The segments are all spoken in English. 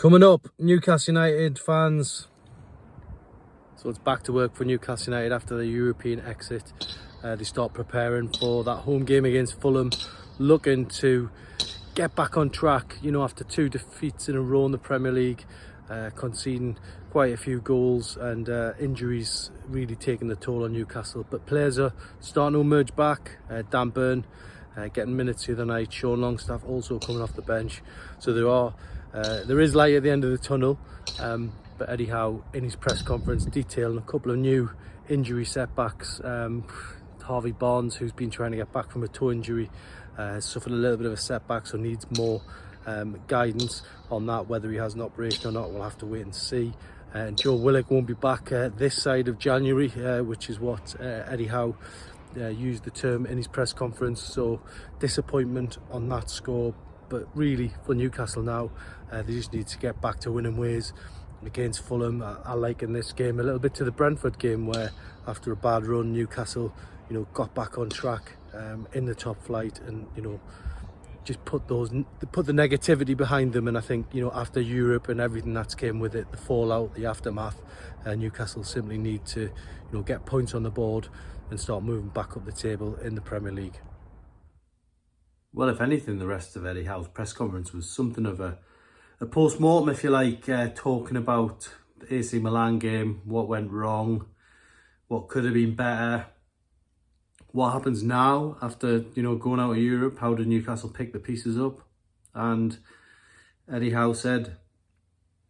Coming up, Newcastle United fans. So it's back to work for Newcastle United after the European exit. They start preparing for that home game against Fulham, looking to get back on track, you know, after 2 defeats in a row in the Premier League, conceding quite a few goals and injuries really taking the toll on Newcastle. But players are starting to emerge back. Dan Burn getting minutes the other night, Sean Longstaff also coming off the bench. So there is light at the end of the tunnel. But Eddie Howe in his press conference detailing a couple of new injury setbacks. Harvey Barnes, who's been trying to get back from a toe injury, has suffered a little bit of a setback, so needs more guidance on that. Whether he has an operation or not, we'll have to wait and see. And Joe Willock won't be back this side of January, which is what Eddie Howe used the term in his press conference. So disappointment on that score, but really for Newcastle now, they just need to get back to winning ways. Against Fulham, I liken this game a little bit to the Brentford game, where after a bad run, Newcastle, you know, got back on track in the top flight, and you know, just put the negativity behind them. And I think, you know, after Europe and everything that's came with it, the fallout, the aftermath, Newcastle simply need to, you know, get points on the board and start moving back up the table in the Premier League. Well, if anything, the rest of Eddie Howe's press conference was something of a post-mortem, if you like, talking about the AC Milan game, what went wrong, what could have been better, what happens now after, you know, going out of Europe, how did Newcastle pick the pieces up. And Eddie Howe said,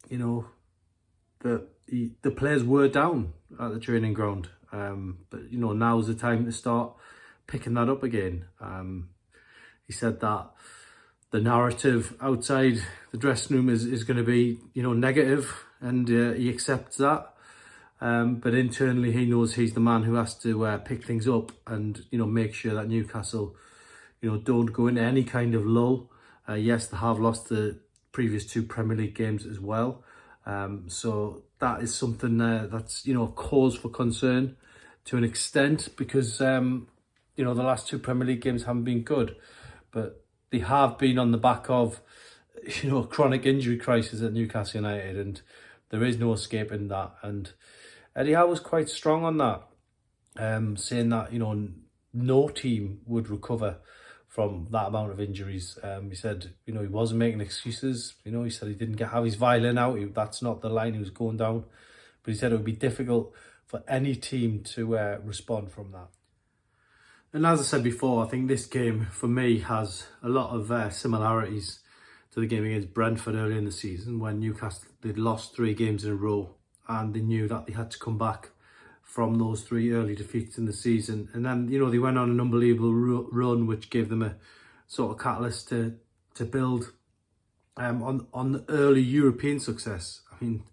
you know, that the players were down at the training ground, but you know, now's the time to start picking that up again. He said that the narrative outside the dressing room is going to be, you know, negative, and he accepts that. But internally, he knows he's the man who has to pick things up and, you know, make sure that Newcastle, you know, don't go into any kind of lull. Yes, they have lost the previous 2 Premier League games as well. So that is something that's, you know, a cause for concern to an extent, because, you know, the last 2 Premier League games haven't been good. But they have been on the back of, you know, a chronic injury crisis at Newcastle United, and there is no escaping that. And Eddie Howe was quite strong on that, saying that, you know, no team would recover from that amount of injuries. He said, you know, he wasn't making excuses. You know, he said he didn't have his violin out. That's not the line he was going down. But he said it would be difficult for any team to respond from that. And as I said before, I think this game, for me, has a lot of similarities to the game against Brentford earlier in the season, when Newcastle, they'd lost 3 games in a row, and they knew that they had to come back from those 3 early defeats in the season. And then, you know, they went on an unbelievable run, which gave them a sort of catalyst to build on the early European success. I mean,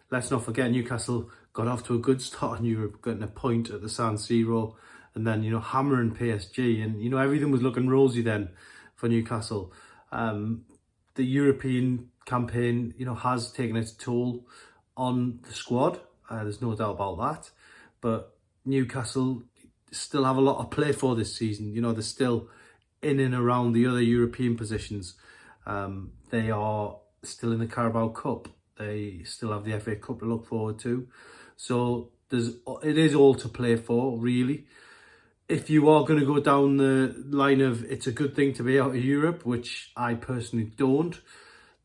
let's not forget, Newcastle got off to a good start in Europe, getting a point at the San Siro, and then, you know, hammering PSG, and, you know, everything was looking rosy then for Newcastle. The European campaign, you know, has taken its toll on the squad. There's no doubt about that. But Newcastle still have a lot to play for this season. You know, they're still in and around the other European positions. They are still in the Carabao Cup. They still have the FA Cup to look forward to. So it is all to play for, really. If you are going to go down the line of it's a good thing to be out of Europe, which I personally don't,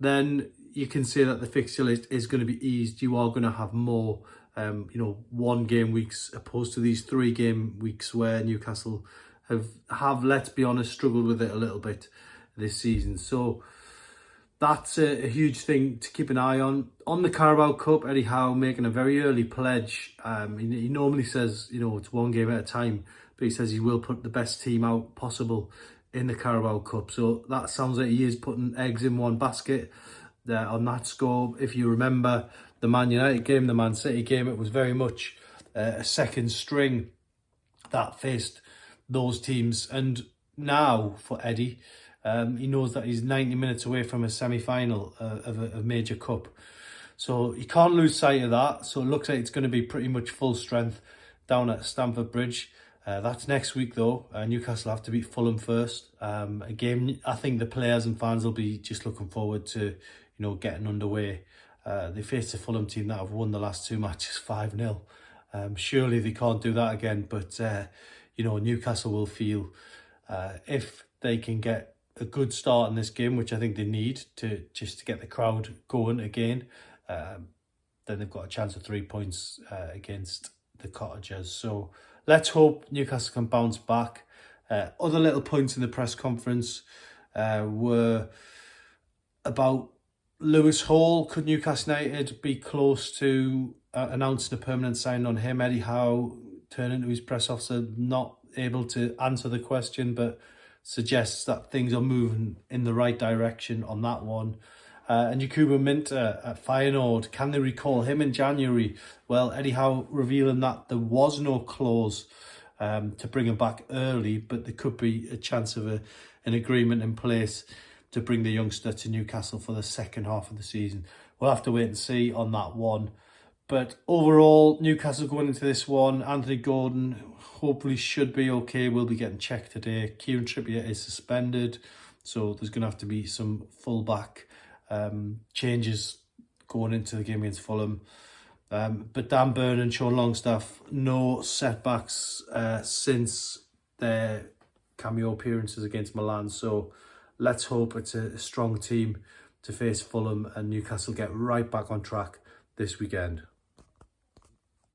then you can say that the fixture list is going to be eased. You are going to have more, you know, 1 game weeks opposed to these 3 game weeks where Newcastle have, let's be honest, struggled with it a little bit this season. So that's a huge thing to keep an eye on. On the Carabao Cup, Eddie Howe making a very early pledge. He normally says, you know, it's 1 game at a time, but he says he will put the best team out possible in the Carabao Cup. So that sounds like he is putting eggs in one basket on that score. If you remember the Man United game, the Man City game, it was very much a second string that faced those teams. And now for Eddie, he knows that he's 90 minutes away from a semi-final of a major cup. So you can't lose sight of that. So it looks like it's going to be pretty much full strength down at Stamford Bridge. That's next week though. Newcastle have to beat Fulham first. Again, I think the players and fans will be just looking forward to, you getting underway. They faced a Fulham team that have won the last 2 matches 5-0. Surely they can't do that again, but Newcastle will feel if they can get a good start in this game, which I think they need to get the crowd going again, then they've got a chance of 3 points against the Cottagers. So let's hope Newcastle can bounce back. Other little points in the press conference were about Lewis Hall. Could Newcastle United be close to announcing a permanent sign on him? Eddie Howe turned into his press officer, not able to answer the question, but suggests that things are moving in the right direction on that one. And Yakubu Minter at Feyenoord, can they recall him in January? Well, Eddie Howe revealing that there was no clause to bring him back early, but there could be a chance of an agreement in place to bring the youngster to Newcastle for the second half of the season. We'll have to wait and see on that one. But overall, Newcastle going into this one, Anthony Gordon hopefully should be okay. We'll be getting checked today. Kieran Trippier is suspended, so there's going to have to be some full-back changes going into the game against Fulham. But Dan Burn and Sean Longstaff, no setbacks since their cameo appearances against Milan. So let's hope it's a strong team to face Fulham and Newcastle get right back on track this weekend.